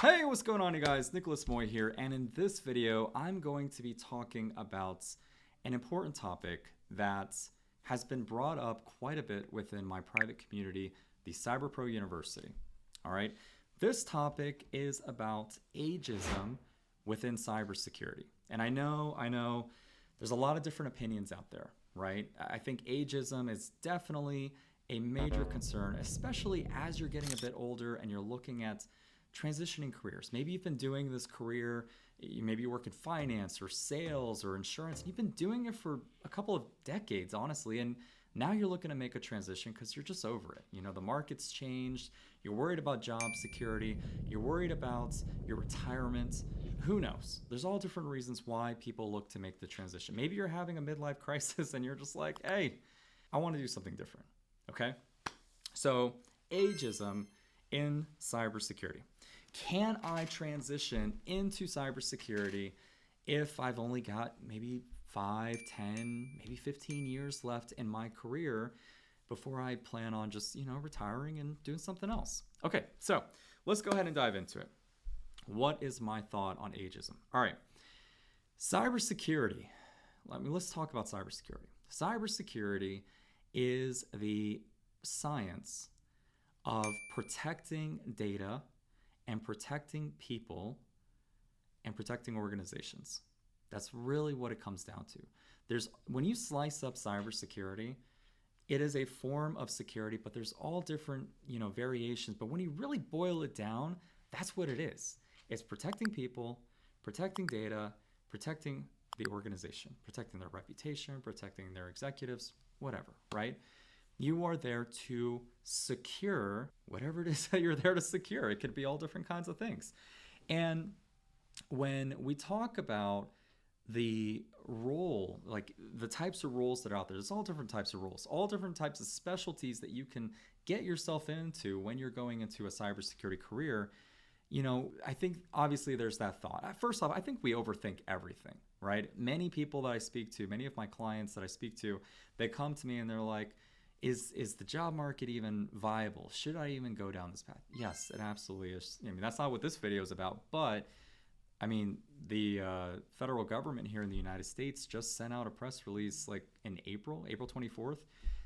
Hey, what's going on, you guys? Nicolas Moy here, and in this video, I'm going to be talking about an important topic that has been brought up quite a bit within my private community, the CyberPro University. All right, this topic is about ageism within cybersecurity, and I know, there's a lot of different opinions out there, right? I think ageism is definitely a major concern, especially as you're getting a bit older and you're looking at transitioning careers. Maybe you've been doing this career, maybe you work in finance or sales or insurance, and you've been doing it for a couple of decades, honestly, and now you're looking to make a transition because you're just over it. You know, the market's changed, you're worried about job security, you're worried about your retirement. Who knows? There's all different reasons why people look to make the transition. Maybe you're having a midlife crisis and you're just like, hey, I want to do something different. Okay? So, ageism in cybersecurity. Can I transition into cybersecurity if I've only got maybe 5, 10, maybe 15 years left in my career before I plan on just, retiring and doing something else? Okay, so let's go ahead and dive into it. What is my thought on ageism? All right, cybersecurity. Let's talk about cybersecurity. Cybersecurity is the science of protecting data and protecting people and protecting organizations. That's really what it comes down to. When you slice up cybersecurity, it is a form of security, but there's all different, variations. But when you really boil it down, that's what it is. It's protecting people, protecting data, protecting the organization, protecting their reputation, protecting their executives, whatever, right? You are there to secure whatever it is that you're there to secure. It could be all different kinds of things. And when we talk about the role, like the types of roles that are out there's all different types of roles, all different types of specialties that you can get yourself into when you're going into a cybersecurity career. I think obviously there's that thought. First off, I think we overthink everything, right? Many people that I speak to, many of my clients that I speak to, they come to me and they're like, is the job market even viable? Should I even go down this path? Yes, it absolutely is. That's not what this video is about, but the federal government here in the United States just sent out a press release like in April 24th,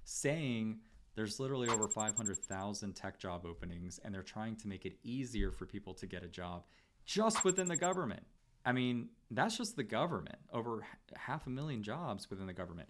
saying there's literally over 500,000 tech job openings, and they're trying to make it easier for people to get a job just within the government. That's just the government, over 500,000 jobs within the government.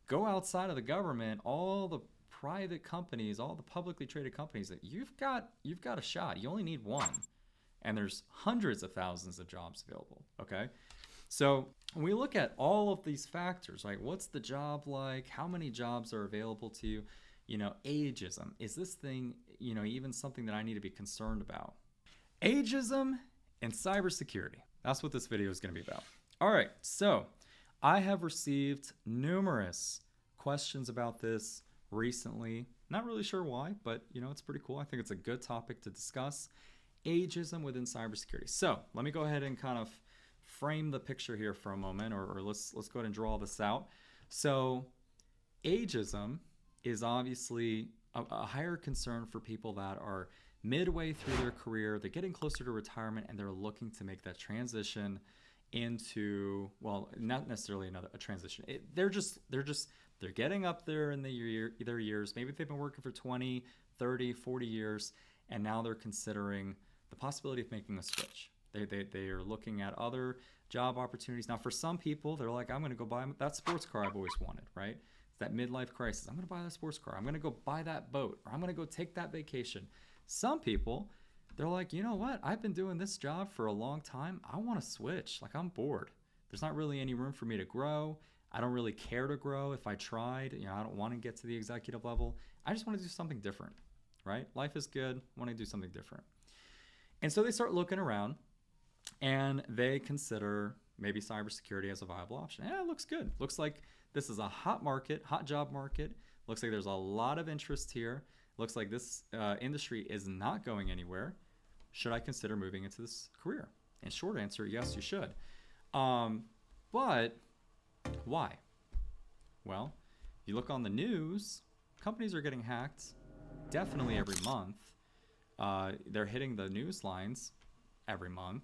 Go outside of the government, all the private companies, all the publicly traded companies, that you've got a shot. You only need one. And there's hundreds of thousands of jobs available, okay? So when we look at all of these factors, right? What's the job like? How many jobs are available to you? Ageism. Is this thing, even something that I need to be concerned about? Ageism and cybersecurity. That's what this video is going to be about. All right, so I have received numerous questions about this recently. Not really sure why, but it's pretty cool. I think it's a good topic to discuss. Ageism within cybersecurity. So let me go ahead and kind of frame the picture here for a moment, or let's go ahead and draw this out. So ageism is obviously a higher concern for people that are midway through their career, they're getting closer to retirement, and they're looking to make that transition into, well, not necessarily a transition. They're getting up there in their years. Maybe they've been working for 20, 30, 40 years, and now they're considering the possibility of making a switch. They are looking at other job opportunities. Now, for some people, they're like, I'm going to go buy that sports car I've always wanted, right? It's that midlife crisis. I'm going to buy that sports car. I'm going to go buy that boat, or I'm going to go take that vacation. Some people, they're like, you know what? I've been doing this job for a long time. I want to switch. Like, I'm bored. There's not really any room for me to grow. I don't really care to grow if I tried. I don't want to get to the executive level. I just want to do something different, right? Life is good. I want to do something different. And so they start looking around, and they consider maybe cybersecurity as a viable option. Yeah, it looks good. Looks like this is a hot job market. Looks like there's a lot of interest here. Looks like this industry is not going anywhere. Should I consider moving into this career? And short answer, yes, you should. But why? Well, you look on the news, companies are getting hacked definitely every month. They're hitting the news lines every month.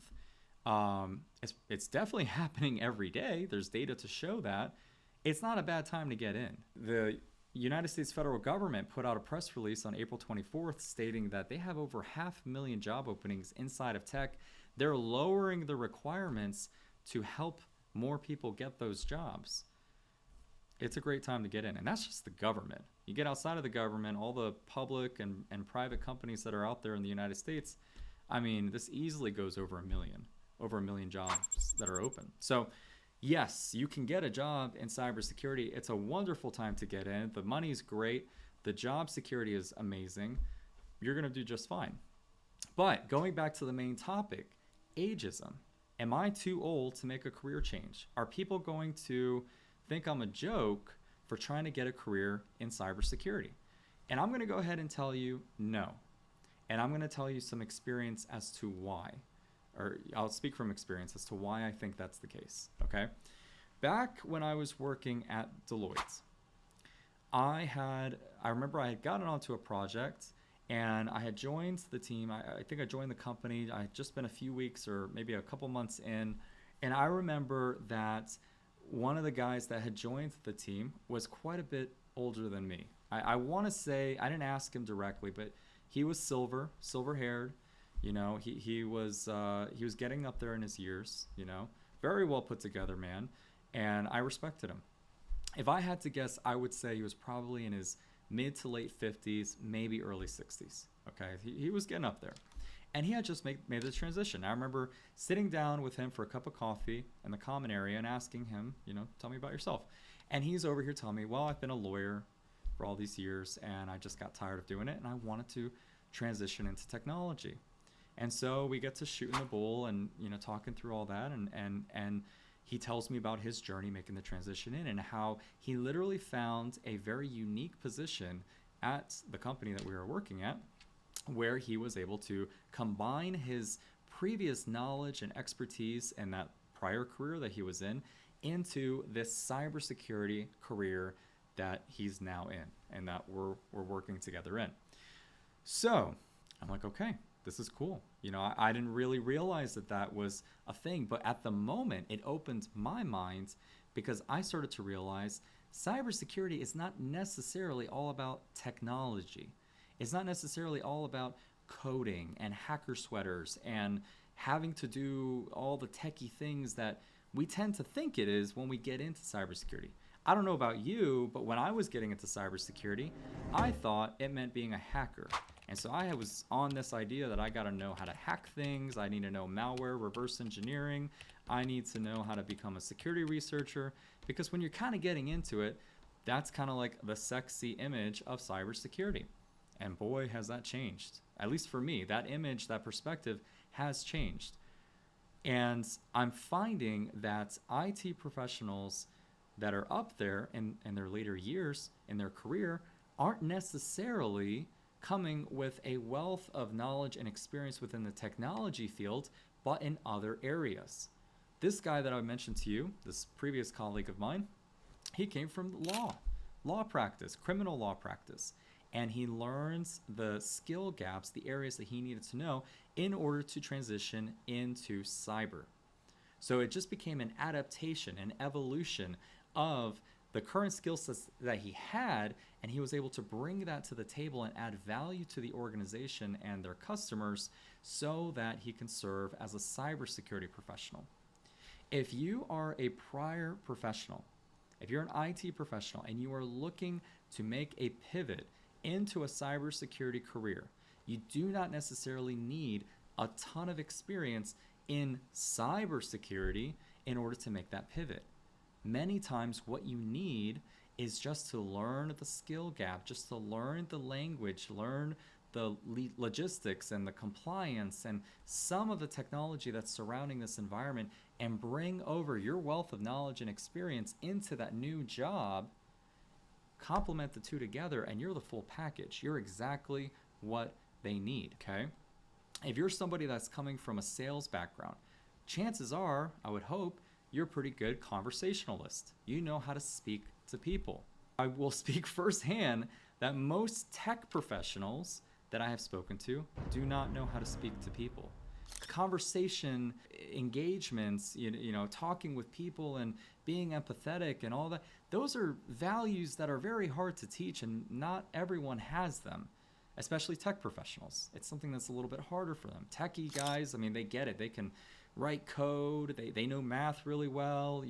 It's definitely happening every day. There's data to show that. It's not a bad time to get in. The United States federal government put out a press release on April 24th stating that they have over 500,000 job openings inside of tech. They're lowering the requirements to help more people get those jobs. It's a great time to get in, and that's just the government. You get outside of the government, all the public and private companies that are out there in the United States, I mean, this easily goes over a million jobs that are open. So yes, you can get a job in cybersecurity. It's a wonderful time to get in. The money's great. The job security is amazing. You're going to do just fine. But going back to the main topic, ageism. Am I too old to make a career change? Are people going to think I'm a joke for trying to get a career in cybersecurity? And I'm going to go ahead and tell you no. And I'm going to tell you some experience as to why. Or I'll speak from experience as to why I think that's the case, okay? Back when I was working at Deloitte, I remember I had gotten onto a project and I had joined the team. I think I joined the company. I had just been a few weeks or maybe a couple months in. And I remember that one of the guys that had joined the team was quite a bit older than me. I want to say, I didn't ask him directly, but he was silver haired. You know, he was getting up there in his years, you know, very well put together man, and I respected him. If I had to guess, I would say he was probably in his mid to late 50s, maybe early 60s. Okay, he was getting up there, and he had just made the transition. I remember sitting down with him for a cup of coffee in the common area and asking him, you know, tell me about yourself. And he's over here telling me, well, I've been a lawyer for all these years, and I just got tired of doing it, and I wanted to transition into technology. And so we get to shooting the bull and, you know, talking through all that. And he tells me about his journey making the transition in and how he literally found a very unique position at the company that we were working at, where he was able to combine his previous knowledge and expertise in that prior career that he was in into this cybersecurity career that he's now in and that we're working together in. So I'm like, okay, this is cool. You know, I didn't really realize that that was a thing, but at the moment it opened my mind because I started to realize cybersecurity is not necessarily all about technology. It's not necessarily all about coding and hacker sweaters and having to do all the techie things that we tend to think it is when we get into cybersecurity. I don't know about you, but when I was getting into cybersecurity, I thought it meant being a hacker. And so I was on this idea that I got to know how to hack things. I need to know malware, reverse engineering. I need to know how to become a security researcher. Because when you're kind of getting into it, that's kind of like the sexy image of cybersecurity. And boy, has that changed. At least for me, that image, that perspective has changed. And I'm finding that IT professionals that are up there in their later years in their career aren't necessarily coming with a wealth of knowledge and experience within the technology field, but in other areas. This guy that I mentioned to you, this previous colleague of mine, he came from law practice, criminal law practice, and he learns the skill gaps, the areas that he needed to know in order to transition into cyber. So it just became an adaptation, an evolution of the current skill sets that he had, and he was able to bring that to the table and add value to the organization and their customers so that he can serve as a cybersecurity professional. If you are a prior professional, if you're an IT professional and you are looking to make a pivot into a cybersecurity career, you do not necessarily need a ton of experience in cybersecurity in order to make that pivot. Many times what you need is just to learn the skill gap, just to learn the language, learn the logistics and the compliance and some of the technology that's surrounding this environment and bring over your wealth of knowledge and experience into that new job, complement the two together, and you're the full package. You're exactly what they need, okay? If you're somebody that's coming from a sales background, chances are, I would hope, you're a pretty good conversationalist. You know how to speak to people. I will speak firsthand that most tech professionals that I have spoken to do not know how to speak to people. conversation engagements, talking with people and being empathetic and all that. Those are values that are very hard to teach, and not everyone has them, especially tech professionals. It's something that's a little bit harder for them. Techie guys, I mean, they get it. They can write code. They know math really well.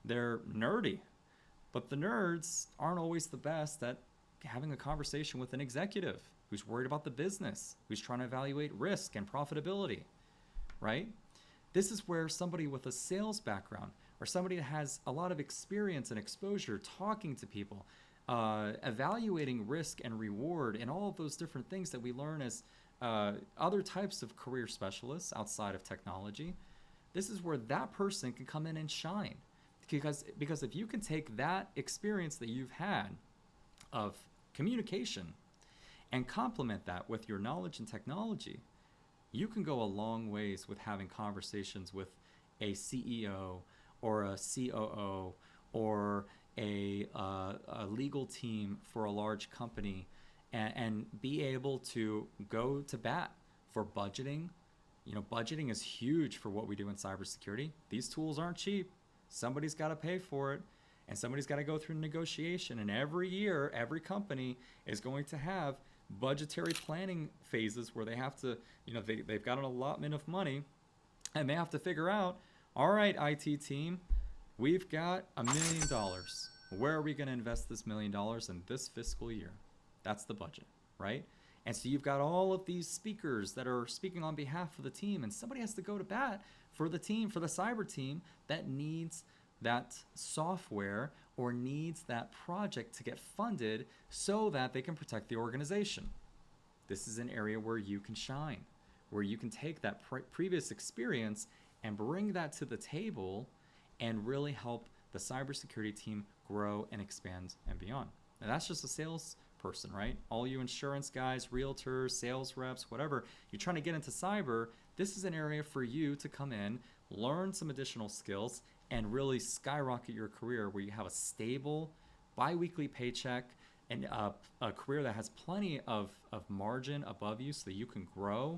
They're nerdy. But the nerds aren't always the best at having a conversation with an executive who's worried about the business, who's trying to evaluate risk and profitability, right? This is where somebody with a sales background or somebody that has a lot of experience and exposure talking to people, evaluating risk and reward and all of those different things that we learn as other types of career specialists outside of technology, this is where that person can come in and shine. Because if you can take that experience that you've had of communication and complement that with your knowledge in technology, you can go a long ways with having conversations with a CEO or a COO or a legal team for a large company, and be able to go to bat for budgeting. Budgeting is huge for what we do in cybersecurity. These tools aren't cheap. Somebody's got to pay for it, and somebody's got to go through negotiation. And every year, every company is going to have budgetary planning phases where they have to, they've got an allotment of money, and they have to figure out, all right, IT team, we've got $1 million. Where are we going to invest this $1 million in this fiscal year? That's the budget, right? And so you've got all of these speakers that are speaking on behalf of the team, and somebody has to go to bat for the team, for the cyber team that needs that software or needs that project to get funded so that they can protect the organization. This is an area where you can shine, where you can take that previous experience and bring that to the table and really help the cybersecurity team grow and expand and beyond. Now that's just a sales person, right? All you insurance guys, realtors, sales reps, whatever, you're trying to get into cyber, this is an area for you to come in, learn some additional skills, and really skyrocket your career where you have a stable bi-weekly paycheck and a career that has plenty of margin above you so that you can grow,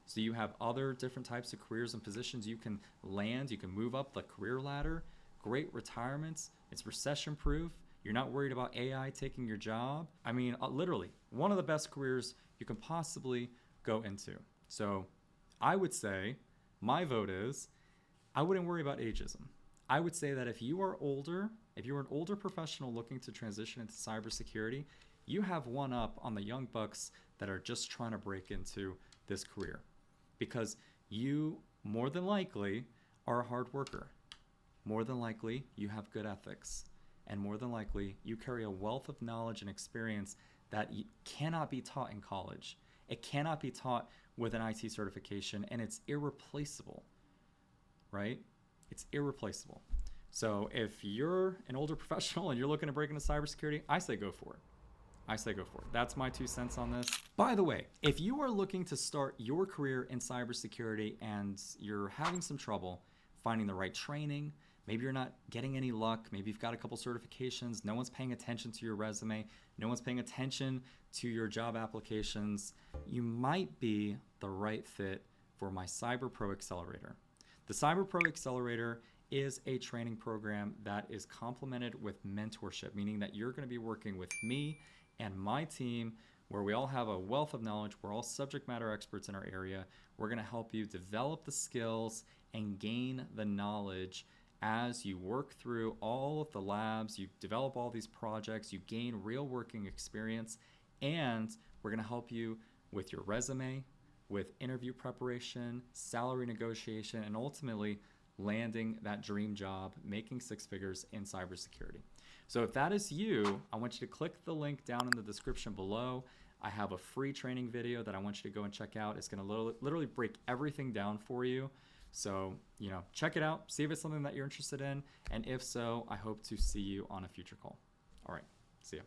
so you have other different types of careers and positions you can land, you can move up the career ladder, great retirements, it's recession proof, you're not worried about AI taking your job. I mean, literally, one of the best careers you can possibly go into. So I would say, my vote is, I wouldn't worry about ageism. I would say that if you are older, if you're an older professional looking to transition into cybersecurity, you have one up on the young bucks that are just trying to break into this career. Because you, more than likely, are a hard worker. More than likely, you have good ethics. And more than likely, you carry a wealth of knowledge and experience that cannot be taught in college. It cannot be taught with an IT certification, and it's irreplaceable, right? It's irreplaceable. So if you're an older professional and you're looking to break into cybersecurity, I say go for it. I say go for it. That's my 2 cents on this. By the way, if you are looking to start your career in cybersecurity and you're having some trouble finding the right training, maybe you're not getting any luck, maybe you've got a couple certifications, no one's paying attention to your resume, no one's paying attention to your job applications, you might be the right fit for my CyberPro Accelerator. The CyberPro Accelerator is a training program that is complemented with mentorship, meaning that you're going to be working with me and my team, where we all have a wealth of knowledge. We're all subject matter experts in our area. We're going to help you develop the skills and gain the knowledge as you work through all of the labs, you develop all these projects, you gain real working experience, and we're going to help you with your resume, with interview preparation, salary negotiation, and ultimately landing that dream job, making 6 figures in cybersecurity. So if that is you, I want you to click the link down in the description below. I have a free training video that I want you to go and check out. It's going to literally break everything down for you. So, check it out, see if it's something that you're interested in. And if so, I hope to see you on a future call. All right, see ya.